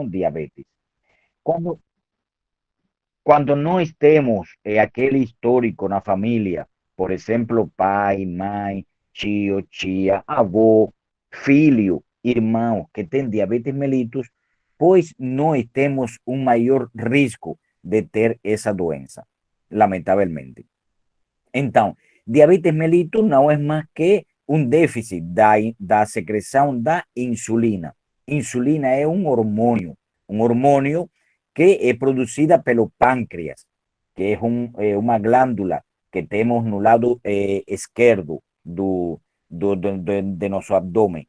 diabetes. Cuando, cuando no estemos aquel histórico na família, por exemplo, pai, mãe, tio, tia, avô, filho, irmão que tem diabetes mellitus, pois não temos um maior risco de ter essa doença, lamentavelmente. Então, diabetes mellitus não é mais que um déficit da secreção da insulina. Insulina é um hormônio que é producida pelo pâncreas, que é uma glândula que temos no lado esquerdo de nosso abdômen.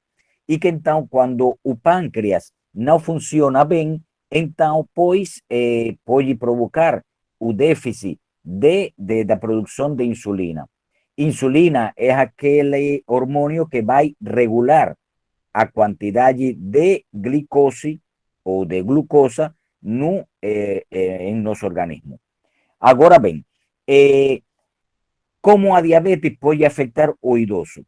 E que então, quando o pâncreas não funciona bem, então, pois, pode provocar o déficit da produção de insulina. Insulina é aquele hormônio que vai regular a quantidade de glicose ou de glucosa em nosso organismo. Agora bem, como a diabetes pode afetar o idoso?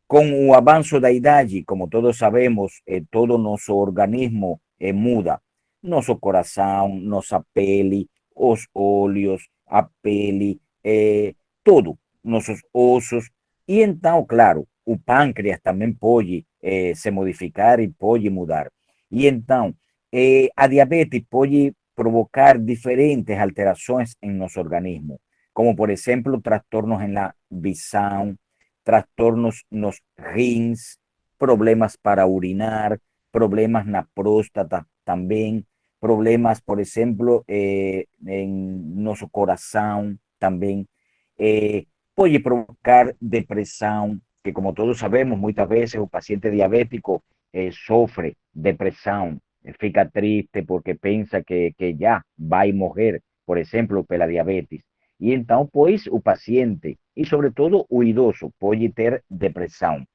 Com o avanço da idade, como todos sabemos, todo nosso organismo muda. Nosso coração, nossa pele, os olhos, a pele, tudo, nossos ossos. E então, claro, o pâncreas também pode se modificar e pode mudar. E então, a diabetes pode provocar diferentes alterações em nosso organismo, como por ejemplo trastornos en la visión, trastornos en los rins, problemas para urinar, problemas en la próstata también, problemas, por ejemplo, en nuestro corazón también. Puede provocar depresión, que como todos sabemos, muchas veces un paciente diabético sufre depresión, fica triste porque piensa que ya va a morir, por ejemplo, por la diabetes. E então, pois, o paciente e, sobretudo, o idoso pode ter depressão.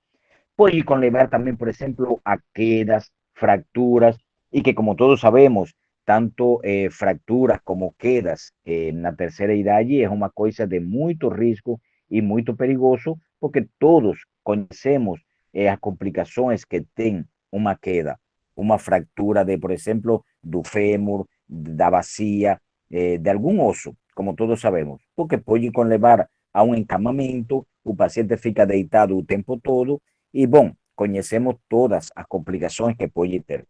Pode conlevar também, por exemplo, a quedas, fracturas, e que, como todos sabemos, tanto fracturas como quedas na terceira idade é uma coisa de muito risco e muito perigoso, porque todos conhecemos as complicações que tem uma queda, uma fractura de, por exemplo, do fêmur, da bacia, de algum osso, como todos sabemos, porque pode conlevar a um encamamento, o paciente fica deitado o tempo todo, e, bom, conhecemos todas as complicações que pode ter.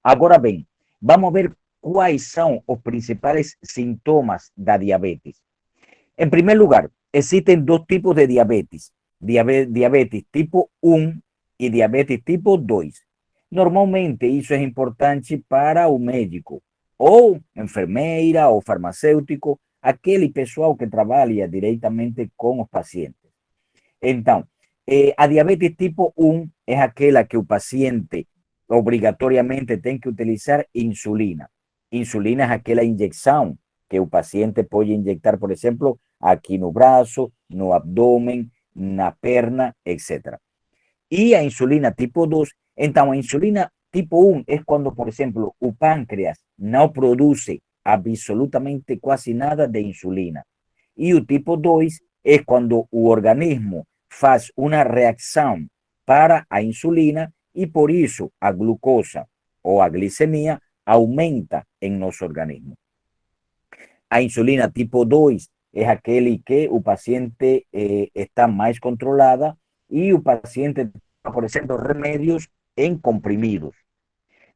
Agora bem, vamos ver quais são os principais sintomas da diabetes. Em primeiro lugar, existem dois tipos de diabetes: diabetes tipo 1 e diabetes tipo 2. Normalmente, isso é importante para o médico, ou enfermeira, ou farmacêutico, aquele pessoal que trabalha diretamente com os pacientes. Então, a diabetes tipo 1 é aquela que o paciente obrigatoriamente tem que utilizar insulina. Insulina é aquela injeção que o paciente pode injetar, por exemplo, aqui no braço, no abdômen, na perna, etc. E a insulina tipo 2, então a insulina tipo 1 é quando, por exemplo, o pâncreas não produz absolutamente quase nada de insulina. E o tipo 2 é quando o organismo faz uma reação para a insulina e por isso a glucosa ou a glicemia aumenta em nosso organismo. A insulina tipo 2 é aquele que o paciente está mais controlada e o paciente, por exemplo, remédios em comprimidos.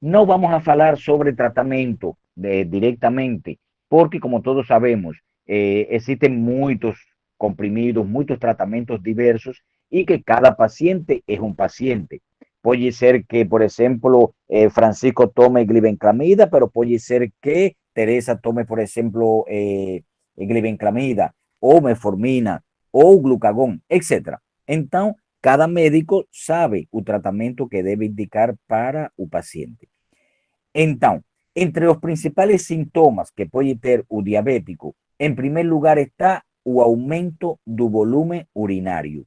Não vamos a falar sobre tratamento directamente, porque como todos sabemos, existen muitos comprimidos, muitos tratamentos diversos e que cada paciente é um paciente. Pode ser que, por exemplo, Francisco tome glibenclamida, pero pode ser que Teresa tome, por exemplo, glibenclamida, ou metformina, ou glucagón, etc. Então, cada médico sabe o tratamento que deve indicar para o paciente. Então, entre os principais sintomas que pode ter o diabético, em primeiro lugar está o aumento do volume urinário,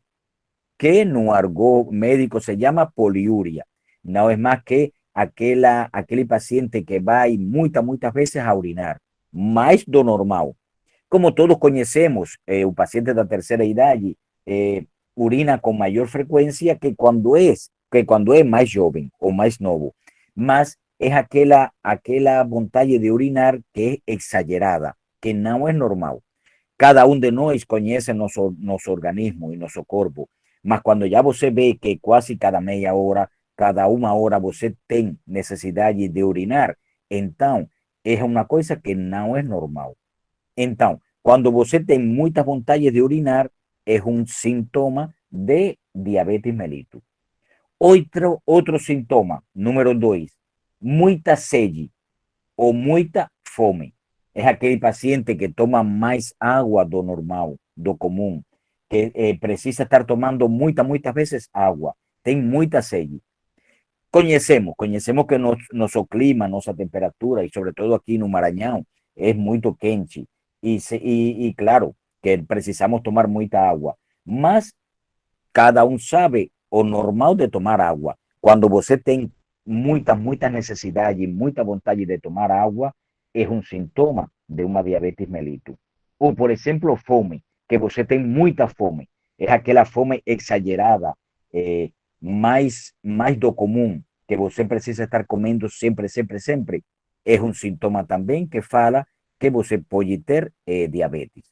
que no argot médico se llama poliuria. Não é mais que aquele paciente que vai muitas vezes a urinar, mais do normal. Como todos conhecemos, o paciente da terceira idade urina com maior frequência que quando é mais jovem ou mais novo. Mas es aquella vontade de urinar que es exagerada, que no es normal. Cada um de nós conhece nosso organismo e nosso corpo, mas quando já você vê que quase cada meia hora, cada uma hora você tem necessidade de urinar, então é uma coisa que não é normal. Então, quando você tem muita vontade de urinar, é um sintoma de diabetes mellitus. Outro sintoma, número 2, muita sede ou muita fome. É aquele paciente que toma mais água do normal, do comum, que precisa estar tomando muitas vezes água, tem muita sede. Conhecemos que nosso clima, nossa temperatura, e sobretudo aqui no Maranhão, é muito quente. E claro, que precisamos tomar muita água. Mas cada um sabe o normal de tomar água. Quando você tem muita necessidade, muita vontade de tomar água, é um sintoma de uma diabetes mellitus. Ou, por exemplo, fome, que você tem muita fome. É aquela fome exagerada, mais do comum, que você precisa estar comendo sempre. É um sintoma também que fala que você pode ter diabetes.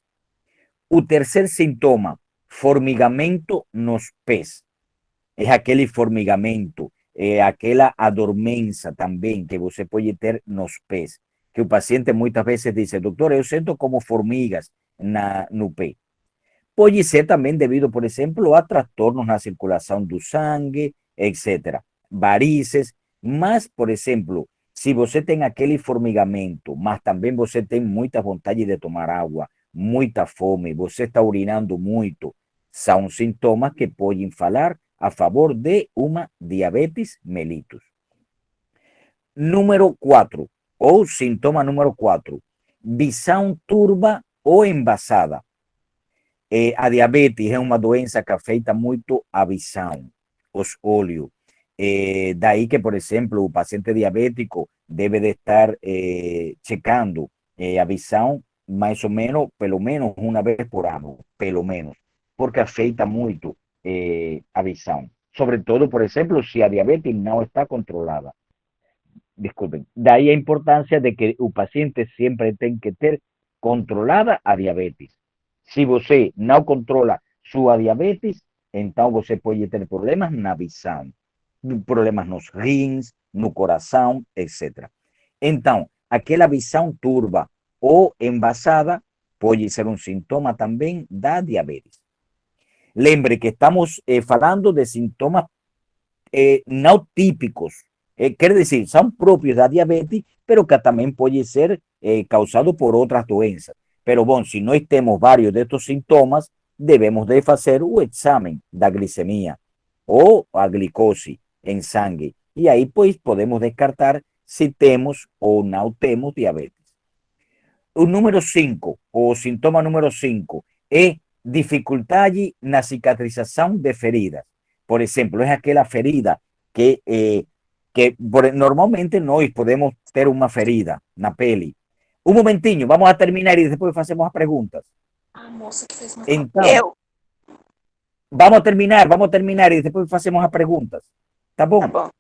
O terceiro sintoma, formigamento nos pés. É aquele formigamento, aquela adormença também que você pode ter nos pés. Que o paciente muitas vezes diz, doutor, eu sinto como formigas no pé. Pode ser também devido, por exemplo, a transtornos na circulação do sangue, etc. Varizes, mas, por exemplo, se você tem aquele formigamento, mas também você tem muita vontade de tomar água, muita fome, você está urinando muito, são sintomas que podem falar a favor de uma diabetes mellitus. Número 4, ou sintoma número 4, visão turva ou embasada. A diabetes é uma doença que afeta muito a visão, os olhos. Daí que, por exemplo, o paciente diabético deve de estar checando a visão mais ou menos, pelo menos uma vez por ano, pelo menos, porque afeta muito a visão. Sobretudo, por exemplo, se a diabetes não está controlada. Desculpen. Daí a importância de que o paciente sempre tem que ter controlada a diabetes. Se você não controla sua diabetes, então você pode ter problemas na visão, problemas nos rins, no coração, etc. Então, aquela visão turva ou embasada pode ser um sintoma também da diabetes. Lembre que estamos falando de sintomas não típicos, quer dizer, são próprios da diabetes, pero que também pode ser causado por outras doenças. Pero bom, se nós temos vários destes sintomas, devemos de fazer o exame da glicemia ou a glicose em sangue. E aí, pois, podemos descartar se temos ou não temos diabetes. O número 5, o sintoma número 5, é dificuldade na cicatrização de feridas. Por exemplo, é aquela ferida que normalmente nós podemos ter uma ferida na pele. Um momentinho, vamos a terminar e depois fazemos as perguntas. A moça que fez uma Então, vamos a terminar e depois fazemos as perguntas. Tá bom? Tá bom.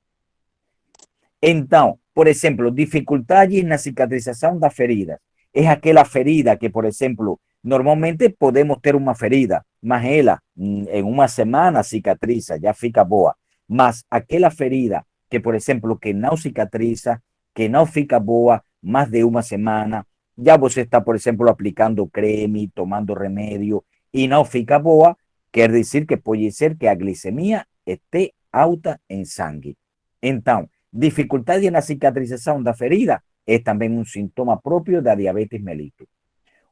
Então, por exemplo, dificuldades na cicatrização das feridas. É aquela ferida que, por exemplo, normalmente podemos ter uma ferida, mas ela em uma semana cicatriza, já fica boa. Mas aquela ferida que, por exemplo, que não cicatriza, que não fica boa mais de uma semana, já você está, por exemplo, aplicando creme, tomando remédio e não fica boa, quer dizer que pode ser que a glicemia esteja alta em sangue. Então, dificuldade na cicatrização da ferida é também um sintoma próprio da diabetes mellitus.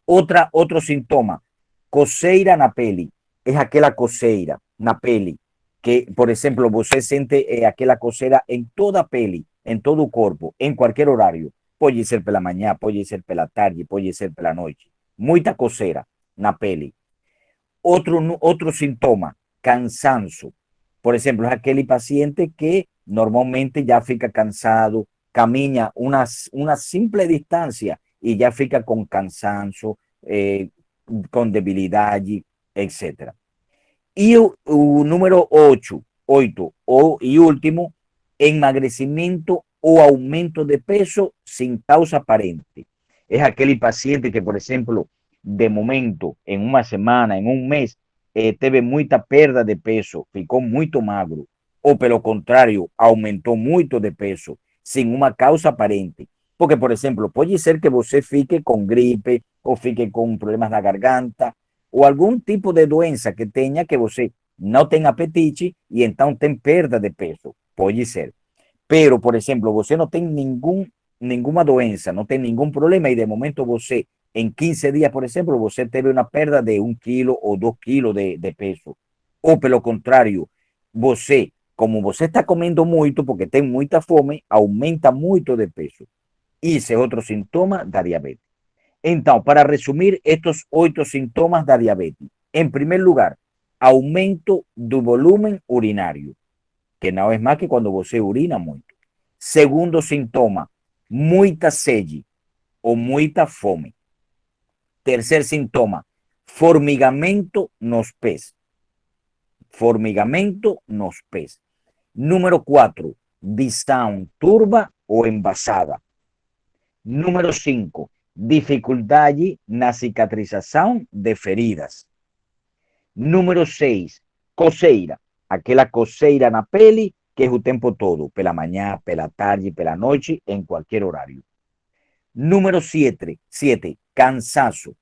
Outro sintoma, coceira na pele. É aquela coceira na pele que, por exemplo, você sente aquela coceira em toda a pele, em todo o corpo, em qualquer horário. Pode ser pela manhã, pode ser pela tarde, pode ser pela noite. Muita coceira na pele. Outro sintoma, cansanço. Por exemplo, é aquele paciente que normalmente já fica cansado, caminha uma simples distância e já fica com cansanço, com debilidade, etc. E o número 8, e último, emagrecimento o aumento de peso sin causa aparente. Es aquel paciente que, por ejemplo, de momento, en una semana, en un mes, teve muita perda de peso, ficou muito magro, ou pelo contrário, aumentou muito de peso, sem uma causa aparente. Porque, por exemplo, pode ser que você fique com gripe, ou fique com problemas na garganta, ou algum tipo de doença que tenha que você não tem apetite e então tem perda de peso. Pode ser. Pero, por exemplo, você não tem nenhuma doença, não tem nenhum problema e de momento você, em 15 dias, por exemplo, você teve uma perda de 1 quilo ou 2 quilos de peso. Ou, pelo contrário, você, como você está comendo muito, porque tem muita fome, aumenta muito de peso. Esse é outro sintoma da diabetes. Então, para resumir estes 8 sintomas da diabetes. Em primeiro lugar, aumento do volume urinário, que não é mais que quando você urina muito. Segundo sintoma, muita sede ou muita fome. Terceiro sintoma, formigamento nos pés. Formigamento nos pés. Número 4, visão turva ou embaçada. Número 5, dificuldade na cicatrização de feridas. Número 6, coceira. Aquela coceira na pele que é o tempo todo, pela manhã, pela tarde, pela noite, em qualquer horário. Número 7, cansaço.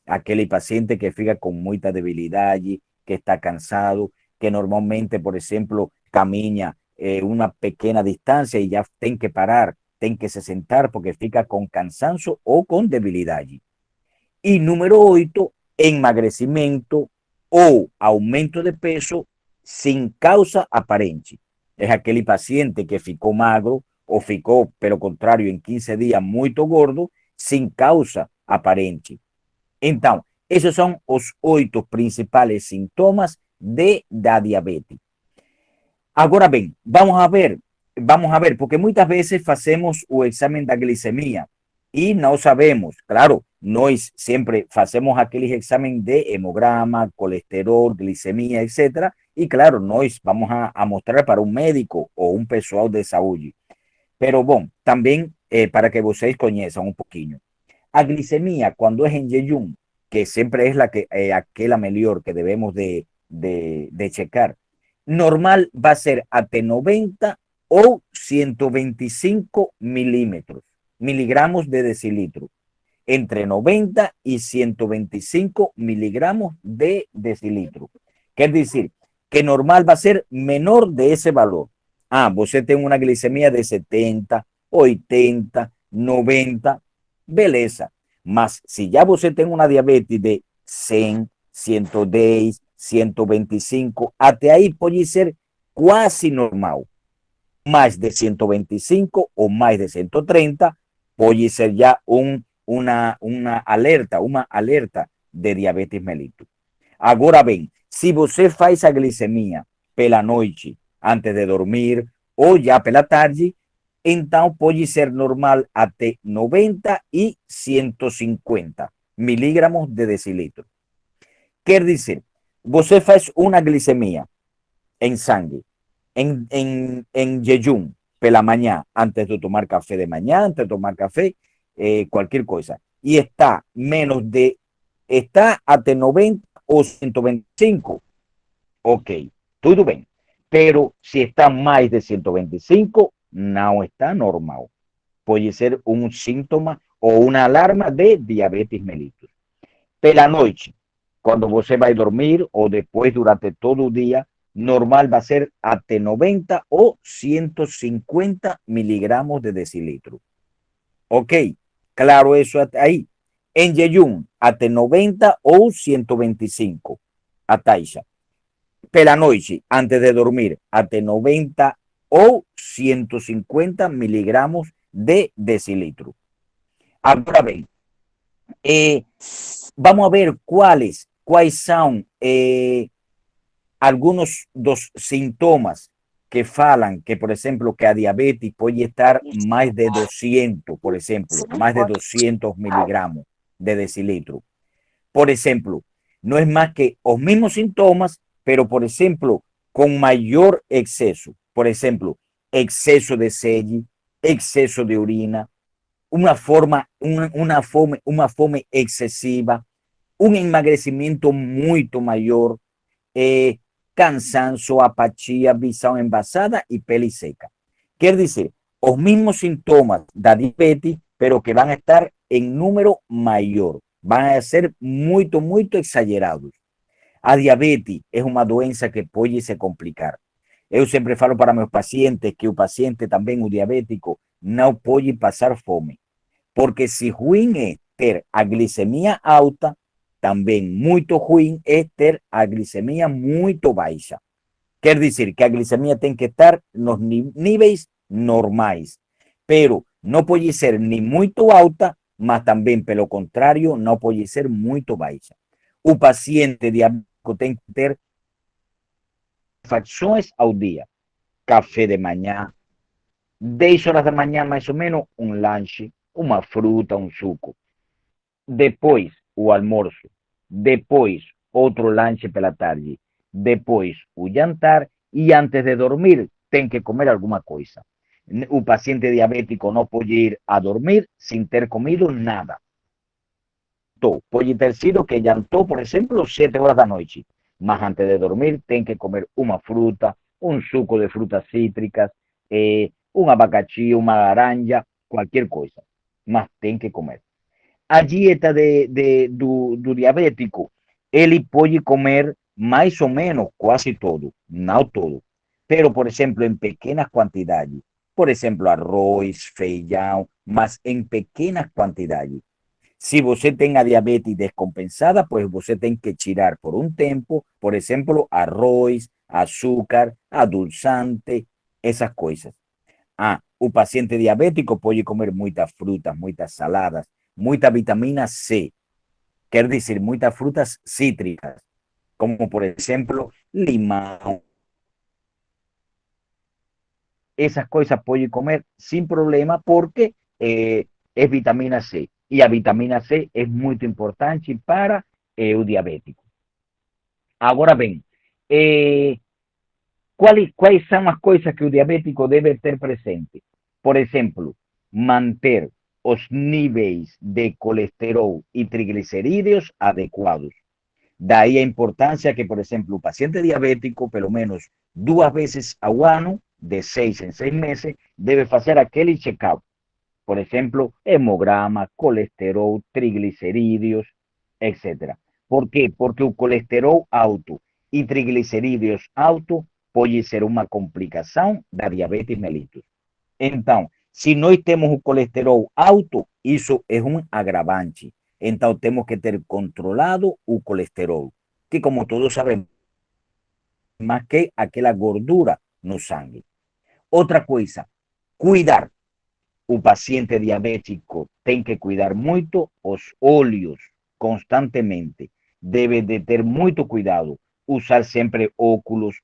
Aquele paciente que fica com muita debilidade, que está cansado, que normalmente, por exemplo, caminha uma pequena distância e já tem que parar, tem que se sentar porque fica com cansaço ou com debilidade. E número 8, emagrecimento ou aumento de peso sem causa aparente. É aquele paciente que ficou magro ou ficou, pelo contrário, em 15 dias muito gordo, sem causa aparente. Então, esses são os 8 principais sintomas da diabetes. Agora bem, vamos a ver, porque muitas vezes fazemos o exame da glicemia e não sabemos, claro, nós sempre fazemos aqueles exames de hemograma, colesterol, glicemia, etc. E claro, nós vamos a mostrar para um médico ou um pessoal de saúde. Pero bom, também para que vocês conheçam um pouquinho. A glicemia, quando é em jejum, que sempre é aquela melhor que devemos de checar, normal va a ser hasta 90 o 125 miligramos de decilitro. Entre 90 y 125 miligramos de decilitro. Quer decir que normal va a ser menor de ese valor. Você tem una glicemia de 70, 80, 90, beleza. Mas si ya você tem una diabetes de 100, 110, 125, até aí pode ser quase normal. Mais de 125 ou mais de 130 pode ser já uma alerta de diabetes mellitus. Agora bem, se você faz a glicemia pela noite, antes de dormir, ou já pela tarde, então pode ser normal até 90 e 150 miligramos de decilitro. Quer dizer, você faz uma glicemia em sangue, em jejum, pela manhã, antes de tomar café de manhã, antes de tomar café, qualquer coisa, e está até 90 ou 125, ok, tudo bem. Pero se está mais de 125, não está normal. Pode ser um síntoma ou uma alarma de diabetes mellitus. Pela noite, quando você vai dormir ou depois durante todo o dia, normal vai ser até 90 ou 150 miligramos de decilitro. Ok, claro isso até aí. Em jejum, até 90 ou 125 a taxa. Pela noite, antes de dormir, até 90 ou 150 miligramos de decilitro. Agora bem, vamos a ver quais são algunos dos sintomas que falam que, por exemplo, que a diabetes pode estar mais de 200, por exemplo, mais de 200 miligramos de decilitro. Por exemplo, não é mais que os mesmos sintomas, pero, por exemplo, com maior excesso. Por exemplo, excesso de sede, exceso de orina, una fome excesiva, un emagrecimiento muito maior, cansancio, apatía, visão envasada y pele seca. Quer dizer, os mismos sintomas da diabetes, pero que van a estar en número mayor, van a ser muito, muito exagerados. A diabetes é uma doença que pode se complicar. Eu sempre falo para meus pacientes que o paciente também, o diabético, não pode passar fome. Porque se ruim é ter a glicemia alta, também muito ruim é ter a glicemia muito baixa. Quer dizer que a glicemia tem que estar nos níveis normais. Pero não pode ser nem muito alta, mas também, pelo contrário, não pode ser muito baixa. O paciente diabético tem que ter facções ao dia. Café de manhã, 10 horas da manhã mais ou menos, um lanche, uma fruta, um suco. Depois, o almoço. Depois, outro lanche pela tarde. Depois, o jantar. E antes de dormir, tem que comer alguma coisa. O paciente diabético não pode ir a dormir sem ter comido nada. Pode ter sido que jantou, por exemplo, 7 horas da noite. Mas antes de dormir, tem que comer uma fruta, um suco de frutas cítricas, um abacate, uma laranja, qualquer coisa. Mas tem que comer. A dieta do diabético, ele pode comer mais ou menos quase todo, não todo. Pero, por exemplo, em pequenas quantidades. Por exemplo, arroz, feijão, mas em pequenas quantidades. Se você tem a diabetes descompensada, pues você tem que tirar por um tempo, por exemplo, arroz, açúcar, adulçante, essas coisas. O paciente diabético pode comer muitas frutas, muitas saladas, muita vitamina C, quer dizer, muitas frutas cítricas, como por exemplo, limão. Essas coisas pode comer sem problema porque é vitamina C. E a vitamina C é muito importante para o diabético. Agora bem, quais são as coisas que o diabético deve ter presente? Por exemplo, manter os níveis de colesterol e triglicerídeos adequados. Daí a importância que, por exemplo, o paciente diabético, pelo menos 2 vezes ao ano, de 6 em 6 meses, deve fazer aquele check-up. Por exemplo, hemograma, colesterol, triglicerídeos, etc. Por quê? Porque o colesterol alto e triglicerídeos alto pode ser uma complicação da diabetes mellitus. Então, se nós temos o colesterol alto, isso é um agravante. Então, temos que ter controlado o colesterol, que como todos sabemos, mais que aquela gordura no sangue. Outra coisa, cuidar. O paciente diabético tem que cuidar muito os olhos constantemente. Deve de ter muito cuidado. Usar sempre óculos,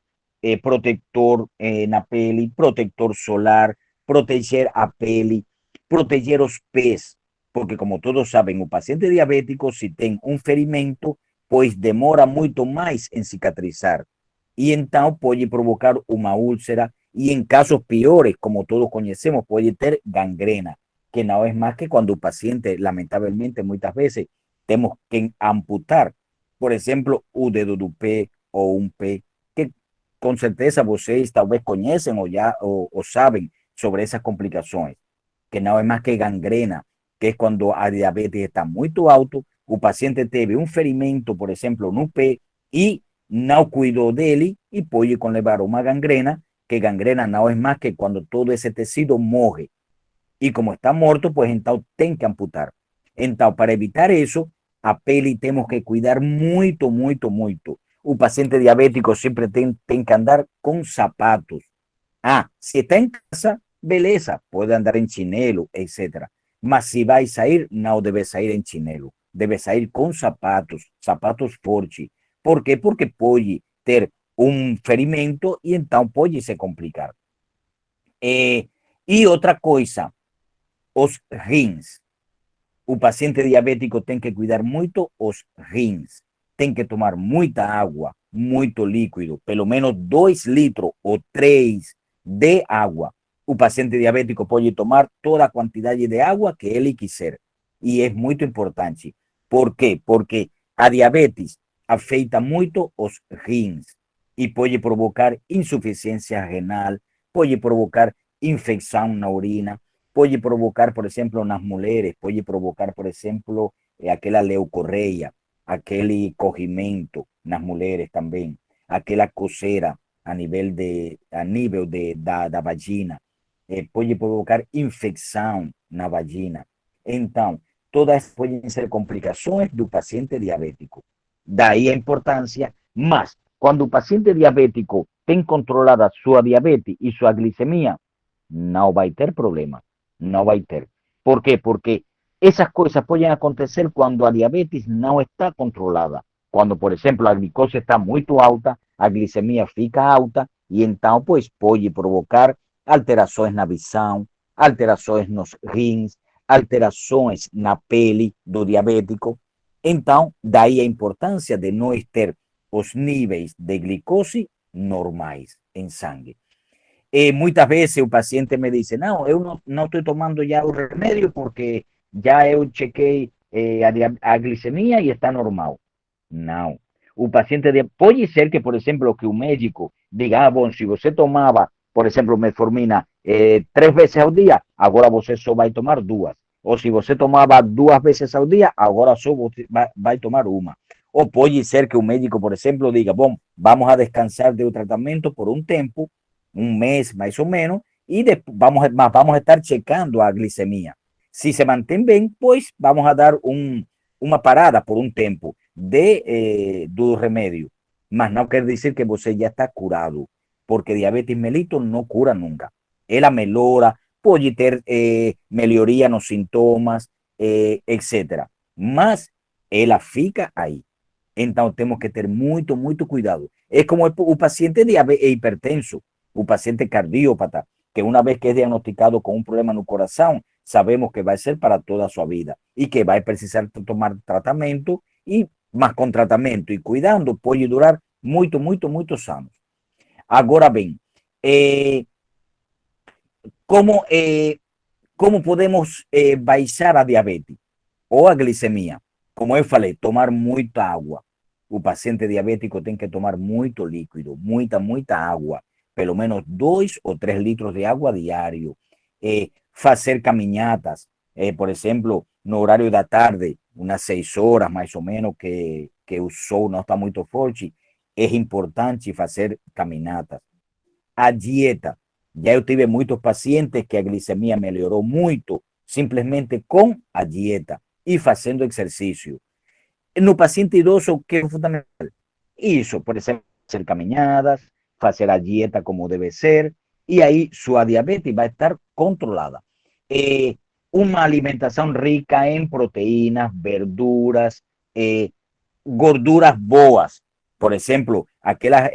protetor na pele, protetor solar, proteger a pele, proteger os pés, porque como todos sabem, o paciente diabético, se tem um ferimento, pois demora muito mais em cicatrizar. E então pode provocar uma úlcera y en casos peores, como todos conocemos, puede tener gangrena, que no es más que cuando el paciente, lamentablemente, muchas veces tenemos que amputar, por ejemplo, un dedo do pé o un pé, que con certeza vocês tal vez conocen o saben sobre esas complicaciones, que no es más que gangrena, que es cuando a diabetes está muy alto, el paciente teve un ferimento, por ejemplo, no pé, y no cuidó de él y puede conllevar una gangrena, que gangrena no es más que cuando todo ese tejido moje. Y como está muerto, pues entonces tem que amputar. Entonces, para evitar eso, a pele temos que cuidar muito, muito, muito. O paciente diabético siempre tem que andar con zapatos. Si está en casa, beleza, puede andar en chinelo, etc. Mas si vai sair, no debe sair en chinelo. Debe sair con zapatos, zapatos fortes. ¿Por qué? Porque puede ter un ferimento y entonces pode se complicar. Y otra cosa, os rins. O paciente diabético tem que cuidar muito os rins. Tem que tomar muita água, muito líquido, pelo menos 2 litros ou 3 de água. o paciente diabético pode tomar toda a quantidade de água que ele quiser. E é muito importante. Por quê? Porque a diabetes afeta muito os rins e pode provocar insuficiência renal, pode provocar infecção na urina, pode provocar, por exemplo, nas mulheres, pode provocar, por exemplo, aquela leucorreia, aquele corrimento nas mulheres também, aquela coceira a nível da vagina, pode provocar infecção na vagina. Então, todas podem ser complicações do paciente diabético. Daí a importância, mas quando o paciente diabético tem controlada sua diabetes e sua glicemia, não vai ter problema. Não vai ter. Por quê? Porque essas coisas podem acontecer quando a diabetes não está controlada. Quando, por exemplo, a glicose está muito alta, a glicemia fica alta e então, pois, pode provocar alterações na visão, alterações nos rins, alterações na pele do diabético. Então, daí a importância de nós ter os níveis de glicose normais em sangue. Muitas vezes o paciente me diz, não, eu não estou tomando já o remédio porque já eu chequei a glicemia e está normal. Não. O paciente pode ser que, por exemplo, que o médico diga, bom, se você tomava, por exemplo, metformina 3 vezes ao dia, agora você só vai tomar 2. Ou se você tomava 2 vezes ao dia, agora só você vai tomar uma. Ou pode ser que o médico, por exemplo, diga, bom, vamos a descansar do tratamento por um tempo, um mês mais ou menos, e vamos a estar checando a glicemia. Se se mantém bem, pois vamos a dar uma parada por um tempo do remédio. Mas não quer dizer que você já está curado, porque diabetes mellitus não cura nunca. Ela melhora, pode ter melhoria nos sintomas, etc. Mas ela fica aí. Então temos que ter muito, muito cuidado. É como o paciente hipertenso, o paciente cardiópata, que uma vez que é diagnosticado com um problema no coração, sabemos que vai ser para toda a sua vida e que vai precisar tomar tratamento, e mas com tratamento e cuidando pode durar muito, muito, muitos anos. Agora bem, como, como podemos baixar a diabetes ou a glicemia? Como eu falei, tomar muita água. O paciente diabético tem que tomar muito líquido, muita, muita água. Pelo menos 2 ou 3 litros de água diário. Fazer caminhadas, por exemplo, no horário da tarde, umas 6 horas mais ou menos, que o sol não está muito forte, é importante fazer caminhadas. A dieta. Já eu tive muitos pacientes que a glicemia melhorou muito simplesmente com a dieta e fazendo exercício. No paciente idoso, o que é fundamental? Isso, por exemplo, fazer caminhadas, fazer a dieta como deve ser, e aí sua diabetes vai estar controlada. Uma alimentação rica em proteínas, verduras, gorduras boas. Por exemplo, aquelas,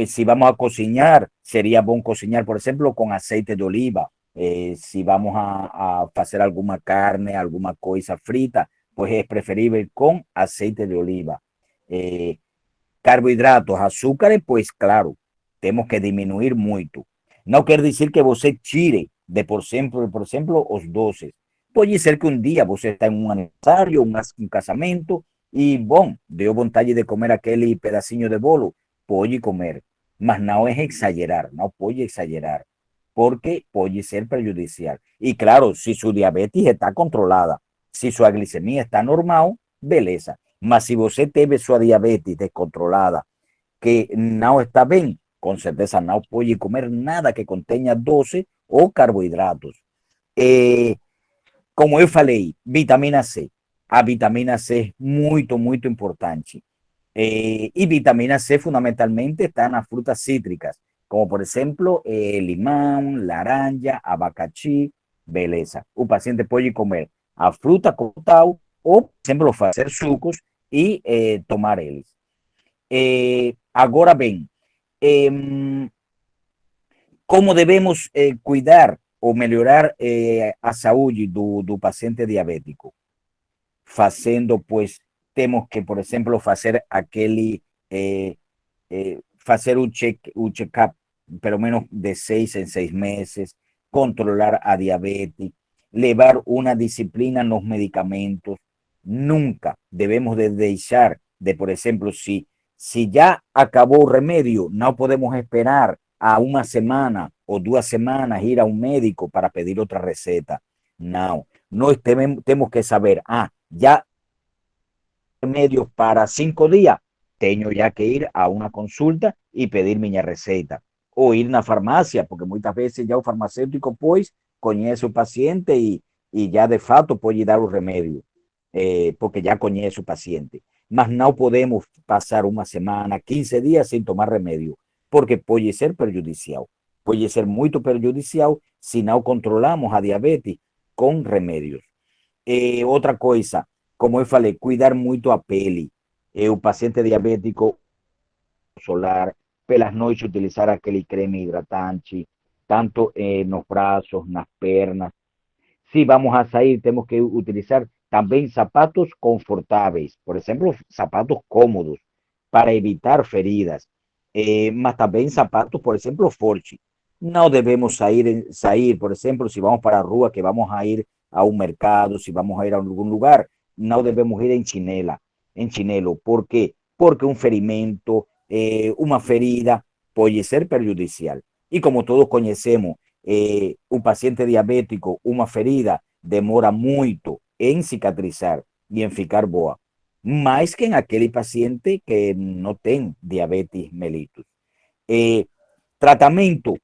si vamos a cocinar, sería bom cocinar, por exemplo, com aceite de oliva. Si vamos a hacer alguna carne, alguna coisa frita, pues es preferible con aceite de oliva. Carbohidratos, azúcares, pues claro, temos que diminuir muito. Não quer dizer que você tire por exemplo, os doces. Pode ser que um dia você está em um aniversário, um casamento, e, bom, deu vontade de comer aquele pedacinho de bolo, pode comer, mas não é exagerar, não pode exagerar, porque pode ser prejudicial. E claro, se sua diabetes está controlada, se sua glicemia está normal, beleza. Mas se você teve sua diabetes descontrolada, que não está bem, com certeza não pode comer nada que contenha doce ou carboidratos. Como eu falei, vitamina C. A vitamina C é muito, muito importante. Y vitamina C fundamentalmente está en las frutas cítricas, como por ejemplo limón, laranja, abacaxi, beleza. O paciente puede comer a fruta como tal ou, por exemplo, fazer sucos e tomar eles. Agora bem, como devemos cuidar ou melhorar a saúde do paciente diabético? Fazendo, pues, temos que, por exemplo, fazer aquele, fazer o check-up, pero menos de 6 en 6 meses, controlar a diabetes, llevar una disciplina en los medicamentos. Nunca debemos de dejar de, por ejemplo, si ya acabó el remedio, no podemos esperar a una semana o 2 semanas ir a un médico para pedir otra receta. No, no tenemos que saber, ya remedios para 5 días, tengo ya que ir a una consulta y pedir mi receta. O ir a una farmacia, porque muchas veces ya un farmacéutico pues conoce su paciente y ya de facto puede dar un remedio, porque ya conoce su paciente. Mas no podemos pasar una semana, 15 días sin tomar remedio, porque puede ser perjudicial. Puede ser muy perjudicial si no controlamos a diabetes con remedios. Outra coisa, como eu falei, cuidar muito a pele. O paciente diabético solar, pelas noites utilizar aquele creme hidratante, tanto nos braços, nas pernas. Se vamos a sair, temos que utilizar também sapatos confortáveis, por exemplo, sapatos cómodos, para evitar feridas, mas também sapatos, por exemplo, fortes. Não devemos sair, por exemplo, se vamos para a rua, que vamos a ir a um mercado, se vamos a ir a algum lugar, não devemos ir em chinelo. ¿Por quê? Porque um ferimento, uma ferida, pode ser prejudicial. E como todos conhecemos, un paciente diabético, una ferida, demora muito en cicatrizar y en ficar boa, más que en aquel paciente que no tiene diabetes mellitus. Tratamento,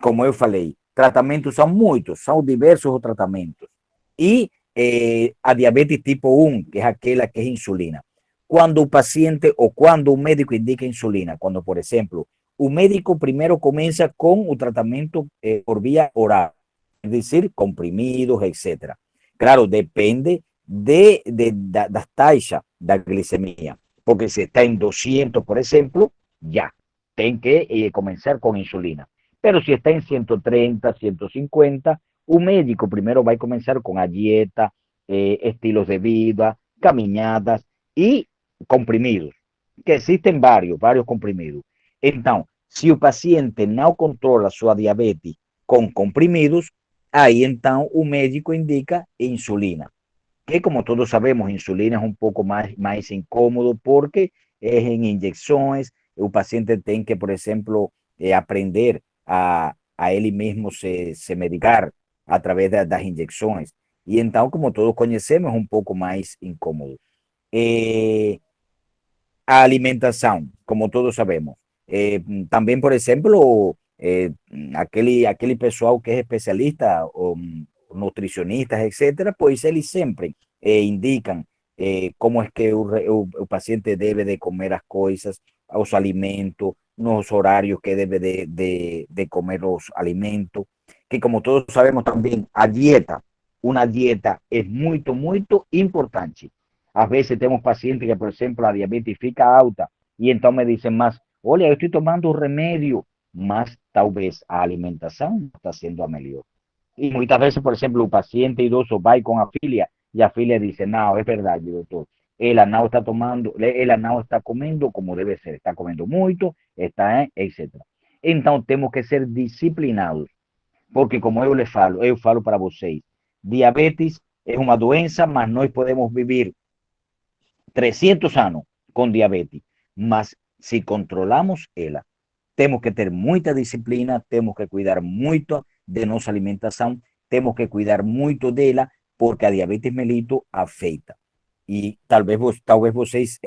como eu falei, tratamentos são muitos, são diversos os tratamentos. E a diabetes tipo 1, que é aquela que é insulina. Quando o paciente ou quando o médico indica insulina, quando, por exemplo, o médico primeiro começa com o tratamento por via oral, es decir, comprimidos, etcétera. Claro, depende das taxas da glicemia, porque se está en 200, por ejemplo, ya, tem que comenzar con insulina. Pero si está en 130, 150, un médico primero va a comenzar con la dieta, estilos de vida, caminadas y comprimidos, que existen varios comprimidos. Entonces, si el paciente no controla su diabetes con comprimidos, ahí entonces un médico indica insulina, que como todos sabemos, insulina es un poco más incómodo porque es en inyecciones, el paciente tiene que, por ejemplo, aprender a él mismo se medicar a través de las inyecciones. Y entonces, como todos conocemos, es un poco más incómodo. Eh, a alimentación, como todos sabemos. También, por ejemplo, aquel pessoal que es especialista o nutricionistas, etcétera, pues ellos siempre indican cómo es que el paciente debe de comer las cosas, los alimentos, los horarios que debe de comer los alimentos, que como todos sabemos también, una dieta es muy, muy importante. A veces tenemos pacientes que, por ejemplo, la diabetes fica alta y entonces me dicen más, oye, yo estoy tomando un remedio, más tal vez a alimentación está siendo a mejor. Y muchas veces, por ejemplo, un paciente idoso va con a filia y a filia dice, no, es verdad, doctor, el anao está tomando, el anao está comiendo como debe ser, está comiendo mucho, está, etcétera. Entonces tenemos que ser disciplinados, porque como eu falo para vocês, diabetes es una doença, mas nós podemos vivir 300 años con diabetes, mas si controlamos ella, tenemos que tener mucha disciplina, tenemos que cuidar mucho de nuestra alimentación, tenemos que cuidar mucho de ella, porque a diabetes mellitus afecta. Y tal vez vocês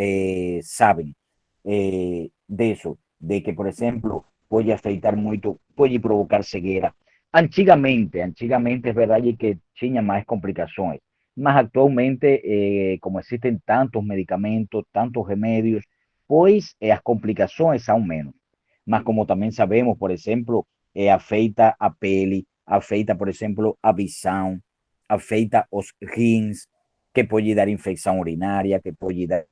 saben de eso, de que, por ejemplo, puede afectar mucho, puede provocar ceguera. Antigamente es verdad que tenía más complicaciones, mas actualmente, como existen tantos medicamentos, tantos remedios, pues las complicaciones son menos. Mas como también sabemos, por ejemplo, afecta a pele, afecta, por ejemplo, a visión, afecta os rins, que puede dar infección urinaria, que puede dar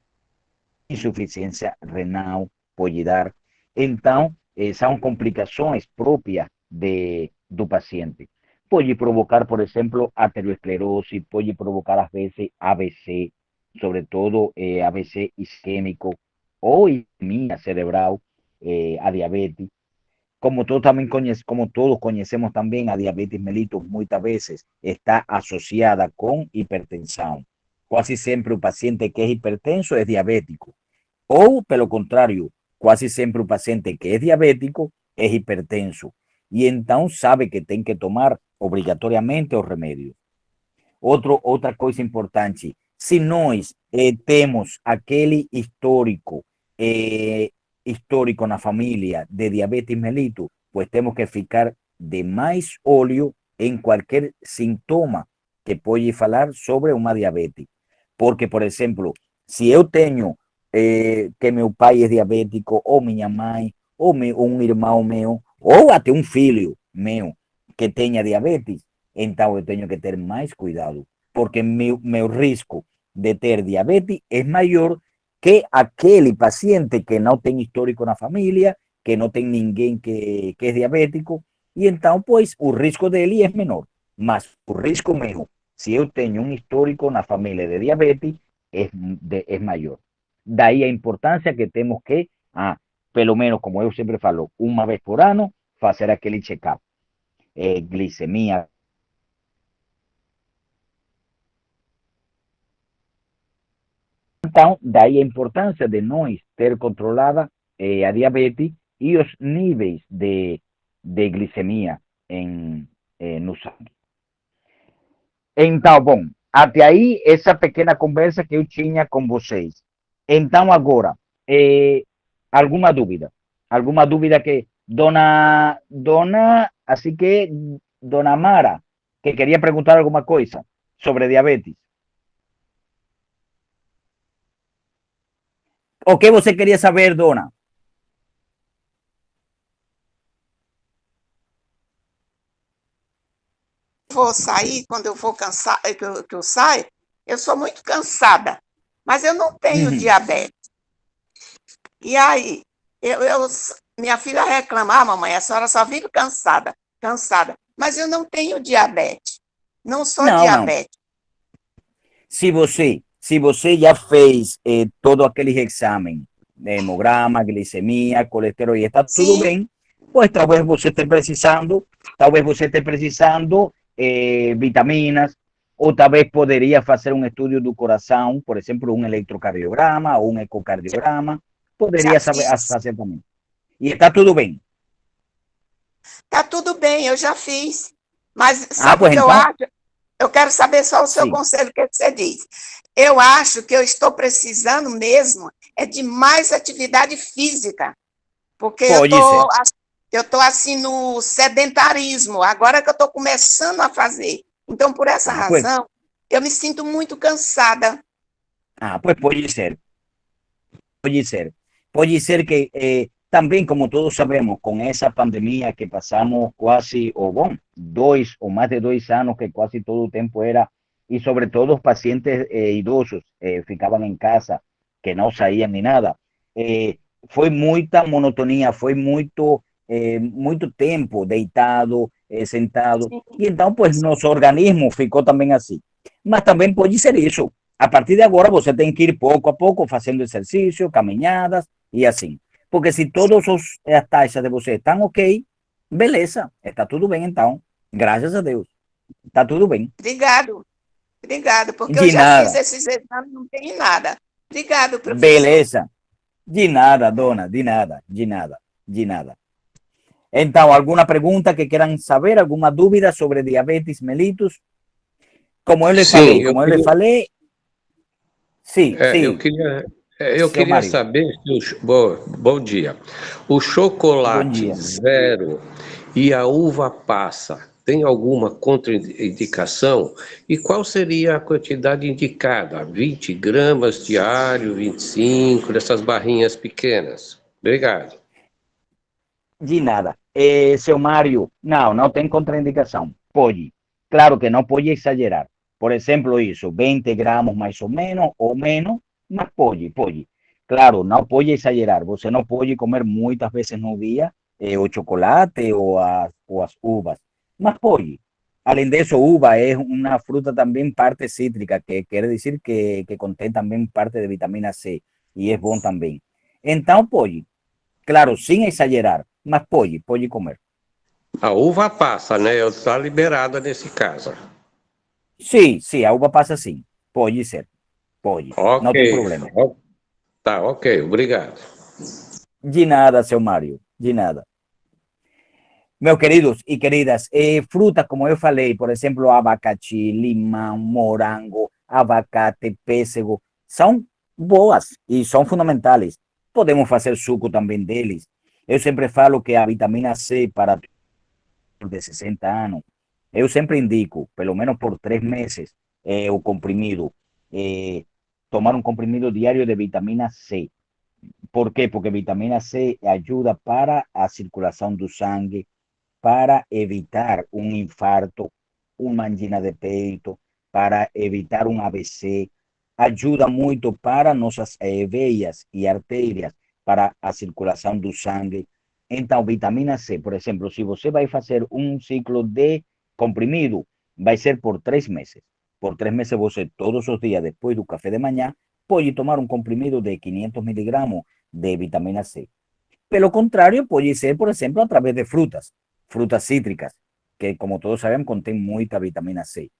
insuficiencia renal, puede dar. Entonces, son complicaciones propias do paciente. Puede provocar, por ejemplo, aterosclerosis, puede provocar a veces ABC, sobre todo ABC isquémico o isquemia cerebral, a diabetes. como como todos conocemos también, a diabetes mellitus muchas veces está asociada con hipertensión. Casi siempre un paciente que es hipertenso es diabético. O, pelo contrario, casi siempre un paciente que es diabético es hipertenso. Y entonces sabe que tiene que tomar obligatoriamente los remedios. Outra coisa importante, se nós temos aquele histórico na família de diabetes mellitus, pues temos que ficar de mais olho em qualquer sintoma que pode falar sobre uma diabetes. Porque, por exemplo, se eu tenho que meu pai é diabético, ou minha mãe, ou um irmão meu, ou até um filho meu que tenha diabetes, então eu tenho que ter mais cuidado, porque meu risco de ter diabetes é maior que aquele paciente que não tem histórico na família, que não tem ninguém que é diabético, e então, pois, o risco dele é menor. Mas o risco meu, se eu tenho um histórico na família de diabetes, é maior. Daí a importância que temos que, pelo menos, como eu sempre falo, uma vez por ano, fazer aquele check-up. Glicemia. Então, daí a importância de nós ter controlada a diabetes e os níveis de glicemia no sangue. Então, bom, até aí essa pequena conversa que eu tinha com vocês. Então, agora, alguma dúvida? Alguma dúvida que assim que, dona Mara, que queria perguntar alguma coisa sobre diabetes. O que você queria saber, dona? Vou sair, quando eu vou cansar, que eu saio, eu sou muito cansada, mas eu não tenho diabetes. E aí, minha filha reclama, mamãe, a senhora só vive cansada, cansada, mas eu não tenho diabetes, não sou diabética. Se você já fez todo aqueles exames, hemograma, glicemia, colesterol, e está tudo bem, pues talvez você esteja precisando vitaminas, ou talvez poderia fazer um estudo do coração, por exemplo, um eletrocardiograma ou um ecocardiograma, poderia fazer também. E está tudo bem. Está tudo bem, eu já fiz. Mas sabe o que eu acho? Eu quero saber só o seu conselho, o que você diz. Eu acho que eu estou precisando mesmo de mais atividade física, porque eu estou assim no sedentarismo, agora que eu estou começando a fazer. Então, por essa razão, eu me sinto muito cansada. Pues pode ser. Pode ser que também, como todos sabemos, com essa pandemia que passamos quase, ou mais de 2 anos, que quase todo o tempo era, e sobretudo os pacientes idosos ficavam em casa, que não saíam nem nada, foi muita monotonia, foi muito tempo deitado, sentado, e então, pues, nosso organismo ficou também assim. Mas também pode ser isso. A partir de agora, você tem que ir pouco a pouco fazendo exercício, caminhadas e assim. Porque se todas as taxas de você estão ok, beleza, está tudo bem então. Graças a Deus. Está tudo bem. Obrigado, porque eu já fiz esses exames e não tem nada. Obrigado, professor. Beleza. De nada, dona, de nada. Então, alguma pergunta que queiram saber, alguma dúvida sobre diabetes mellitus? Como eu lhe falei, sim. Eu queria saber, bom dia, o chocolate zero e a uva passa, tem alguma contraindicação? E qual seria a quantidade indicada? 20 gramas diário, 25, dessas barrinhas pequenas? Obrigado. De nada. Seu Mário, não tem contraindicação. Pode. Claro que não pode exagerar. Por exemplo, isso, 20 gramas mais ou menos, mas pode. Claro, não pode exagerar. Você não pode comer muitas vezes no dia o chocolate ou as uvas, mas pode. Além disso, uva é uma fruta também parte cítrica, que quer dizer que contém também parte de vitamina C, e é bom também. Então, pode. Claro, sin exagerar, mas pode comer. A uva passa, né? Está liberada nesse caso. Sim, a uva passa sim. Pode ser. Pode. Ok. Não tem problema. Tá, ok. Obrigado. De nada, seu Mário. De nada. Meus queridos e queridas, frutas, como eu falei, por exemplo, abacaxi, limão, morango, abacate, pêssego, são boas e são fundamentais. Podemos fazer suco também deles. Eu sempre falo que a vitamina C para de 60 anos, eu sempre indico, pelo menos por 3 meses, o comprimido, tomar um comprimido diário de vitamina C. ¿Por quê? Porque vitamina C ajuda para a circulação do sangue, para evitar un infarto, una angina de peito, para evitar un AVC, ayuda muito para nossas veias e artérias, para a circulação do sangue. Então, vitamina C, por exemplo, se você vai fazer um ciclo de comprimido, vai ser por 3 meses. Por 3 meses você, todos os dias, depois do café de manhã, pode tomar um comprimido de 500 miligramos de vitamina C. Pelo contrário, pode ser, por exemplo, a través de frutas cítricas, que como todos sabemos, contém muita vitamina C.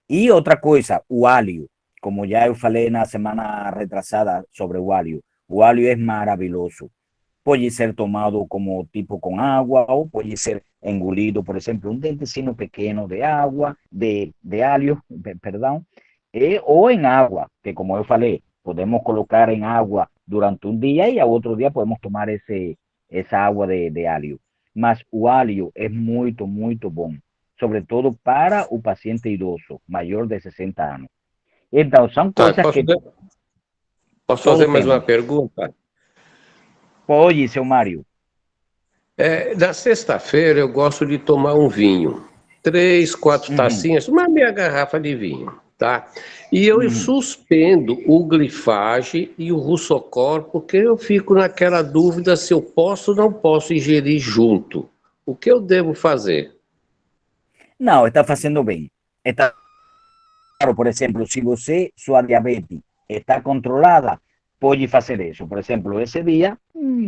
E outra coisa, o alho, como já eu falei na semana retrasada sobre o alho é maravilhoso. Pode ser tomado como tipo com água, ou pode ser engolido, por exemplo, um dentezinho pequeno de água, de alho, perdão, ou em água, que como eu falei, podemos colocar em água durante um dia e ao outro dia podemos tomar essa água de alho. Mas o alho é muito, muito bom, sobretudo para o paciente idoso, maior de 60 anos. Então, são coisas que... Posso fazer mais uma pergunta? Pode, seu Mário. Na sexta-feira eu gosto de tomar um vinho. 3, 4 tacinhas, uma meia garrafa de vinho, tá? E eu suspendo o glifage e o Russocor, porque eu fico naquela dúvida se eu posso ou não posso ingerir junto. O que eu devo fazer? Não, está fazendo bem. Está claro, por exemplo, se sua diabetes está controlada, pode fazer isso. Por exemplo, esse dia,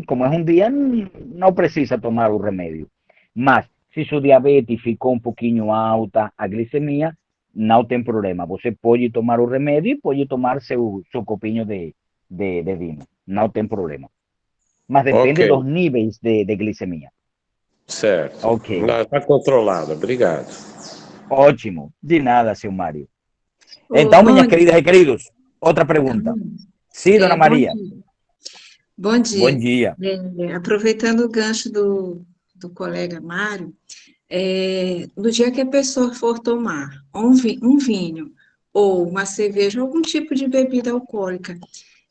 como é um dia, não precisa tomar o remédio. Mas, se sua diabetes ficou um pouquinho alta, a glicemia, não tem problema. Você pode tomar o remédio e pode tomar seu copinho de vinho. Não tem problema. Mas depende dos níveis de glicemia. Certo. Ok. Está controlado. Obrigado. Ótimo. De nada, seu Mário. Então, minhas queridas e queridos, outra pergunta. Sim, dona Maria. Bom dia. Bom dia. Aproveitando o gancho do colega Mário, no dia que a pessoa for tomar um vinho ou uma cerveja, algum tipo de bebida alcoólica,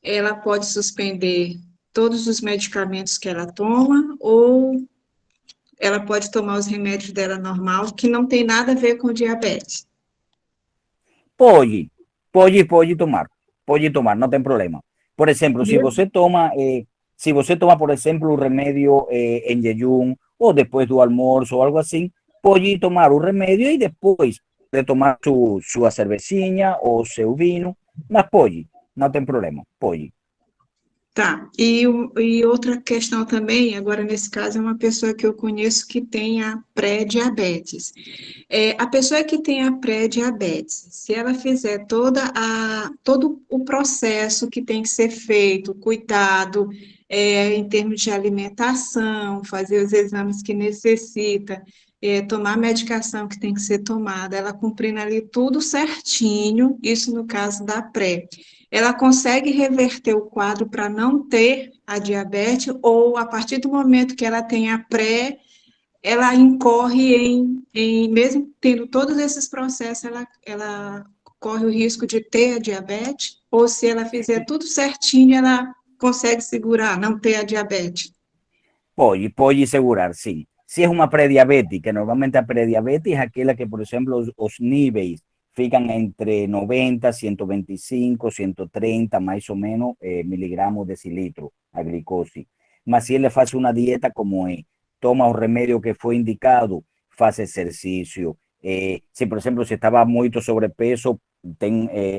ela pode suspender todos os medicamentos que ela toma ou ela pode tomar os remédios dela normal, que não tem nada a ver com diabetes? Pode tomar, não tem problema. Por exemplo, se você toma, por exemplo, o remédio em jejum ou depois do almoço ou algo assim, pode tomar o remédio e depois de tomar sua cervecinha ou seu vinho, mas pode, não tem problema, pode. Tá, e outra questão também, agora nesse caso é uma pessoa que eu conheço que tem a pré-diabetes. A pessoa que tem a pré-diabetes, se ela fizer todo o processo que tem que ser feito, cuidado, em termos de alimentação, fazer os exames que necessita, tomar a medicação que tem que ser tomada, ela cumprindo ali tudo certinho, isso no caso da pré. Ela consegue reverter o quadro para não ter a diabetes, ou a partir do momento que ela tem a pré, ela incorre mesmo tendo todos esses processos, ela corre o risco de ter a diabetes, ou se ela fizer tudo certinho, ela consegue segurar, não ter a diabetes? Pode segurar, sim. Se é uma pré-diabética, normalmente a pré-diabetes é aquela que, por exemplo, os níveis ficam entre 90, 125, 130, mais ou menos, miligramos decilitro, a glicose. Mas se ele faz uma dieta como toma o remédio que foi indicado, faz exercício. Se, por exemplo, se estava muito sobrepeso,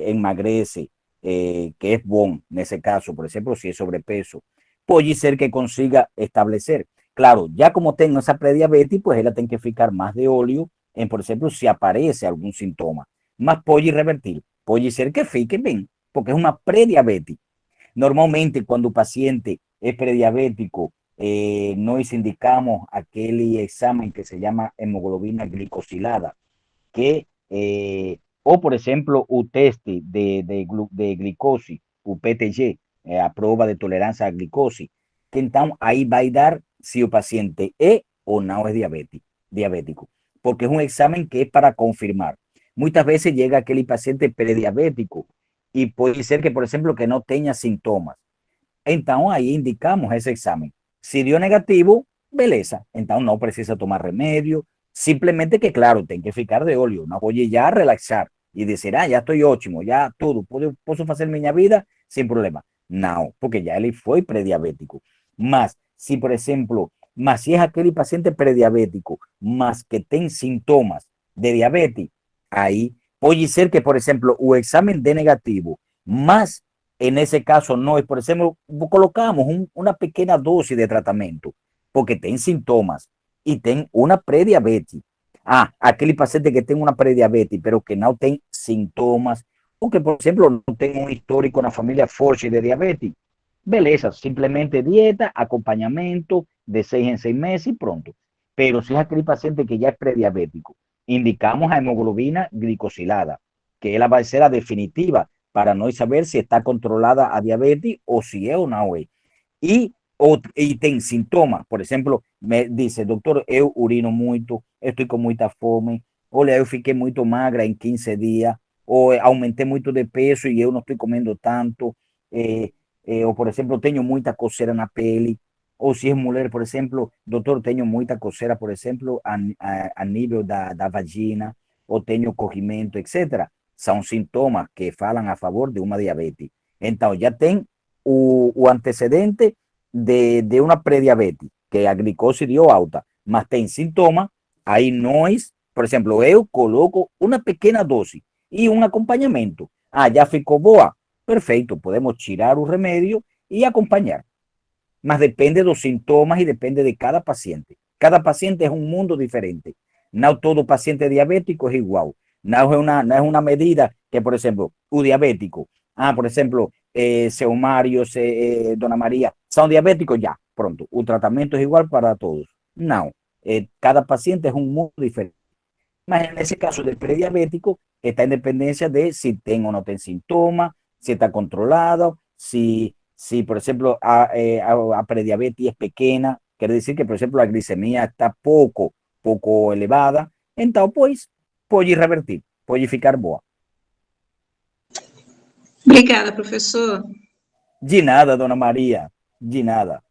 emagrece, que é bom nesse caso, por exemplo, se é sobrepeso. Pode ser que consiga estabelecer. Claro, ya como tengo esa prediabetes, pues ella tiene que ficar más de óleo en, por ejemplo, si aparece algún síntoma. Más puede revertir, puede ser que fique bien, porque es una prediabetes. Normalmente, cuando el paciente es prediabético, nos indicamos aquel examen que se llama hemoglobina glicosilada, que, o por ejemplo, un test de glicosis, un PTG, a prueba de tolerancia a glicosis, que entonces ahí va a dar si el paciente es o no es diabético, porque es un examen que es para confirmar. Muchas veces llega aquel paciente prediabético y puede ser que, por ejemplo, que no tenga síntomas. Entonces ahí indicamos ese examen. Si dio negativo, beleza. Entonces no precisa tomar remedio. Simplemente que, claro, tiene que ficar de óleo. No voy ya a relaxar y decir, ya estoy ótimo, ya todo, puedo hacer mi vida sin problema. No, porque ya él fue prediabético. Más, si por ejemplo, más si es aquel paciente prediabético, más que ten síntomas de diabetes, ahí puede ser que, por ejemplo, un examen de negativo, más en ese caso no es, por ejemplo, colocamos una pequeña dosis de tratamiento porque ten síntomas y ten una prediabetes. Aquel paciente que tenga una prediabetes, pero que no tenga síntomas, o que, por ejemplo, no tenga un histórico en la familia fuerte de diabetes. Beleza, simplemente dieta, acompañamiento de 6 en 6 meses y pronto. Pero si es aquel paciente que ya es prediabético, indicamos a hemoglobina glicosilada, que es la va a ser la definitiva para no saber si está controlada a diabetes o si es o no es. Y ten síntomas, por ejemplo, me dice, doctor, eu urino mucho, estoy con mucha fome, o eu fiquei muito magra en 15 días, o aumenté mucho de peso y yo no estoy comiendo tanto, o por ejemplo, tengo mucha coceira na pele, ou se é mulher, por exemplo, doutor, tenho muita coceira, por exemplo, a nível da vagina, ou tenho corrimento, etc. São sintomas que falam a favor de uma diabetes. Então, já tem o antecedente de uma pré-diabetes, que a glicose deu alta, mas tem sintoma, aí nós, por exemplo, eu coloco uma pequena dose e um acompanhamento. Já ficou boa? Perfeito, podemos tirar o remédio e acompanhar. Mas depende de los síntomas y depende de cada paciente. Cada paciente es un mundo diferente. No todo paciente diabético es igual. No es una medida que, por ejemplo, un diabético, por ejemplo, seu Mario, Dona María, son diabéticos ya, pronto. Un tratamiento es igual para todos. No, cada paciente es un mundo diferente. Mas en ese caso del prediabético, está en dependencia de si tengo o no tiene síntomas, si está controlado, si por ejemplo, a prediabetes es pequeña, quiere decir que, por ejemplo, la glicemia está poco elevada, entonces, pues, puede revertir, puede ficar boa. Obrigada, professor. De nada, Dona María, de nada.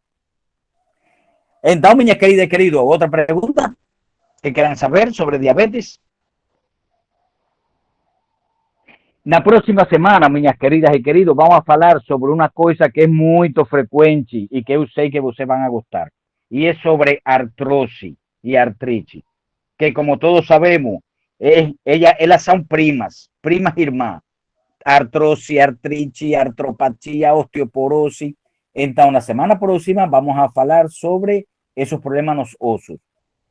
Entonces, minha querida y querido, otra pregunta que quieran saber sobre diabetes. Na próxima semana, minhas queridas e queridos, vamos a falar sobre uma coisa que é muito frequente e que eu sei que vocês vão a gostar. E é sobre artrose e artrite, que como todos sabemos, elas são primas irmãs. Artrose, artrite, artropatia, osteoporose. Então, na semana próxima, vamos a falar sobre esos problemas nos ossos.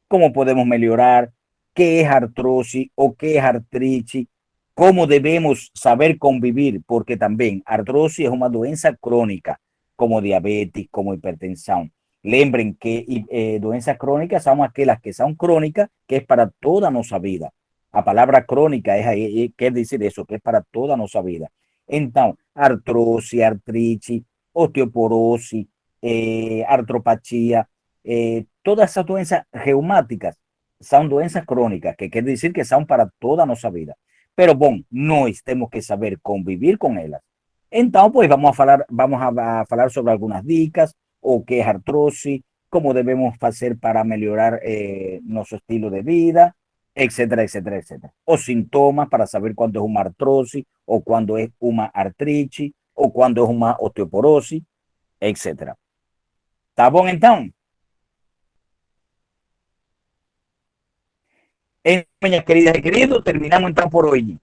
Como podemos melhorar, qué es artrosis o qué es artrite, cómo debemos saber convivir, porque también artrosis es una doença crónica, como diabetes, como hipertensión. Lembren que doenças crónicas son aquellas que son crónicas, que es para toda nuestra vida. La palabra crónica quiere decir eso, que es para toda nuestra vida. Entonces, artrosis, artrite, osteoporosis, artropatía, todas esas doenças reumáticas son doenças crónicas, que quiere decir que son para toda nuestra vida. Pero bueno, nós temos que saber convivir con ellas. Entonces, pues vamos a falar sobre algunas dicas, o qué es artrosis, cómo debemos hacer para mejorar nuestro estilo de vida, etcétera, etcétera, etcétera. O síntomas para saber cuándo es una artrosis, o cuándo es una artritis, o cuándo es una osteoporosis, etcétera. ¿Está bom, então? Minhas queridas e queridos, terminamos então por hoje.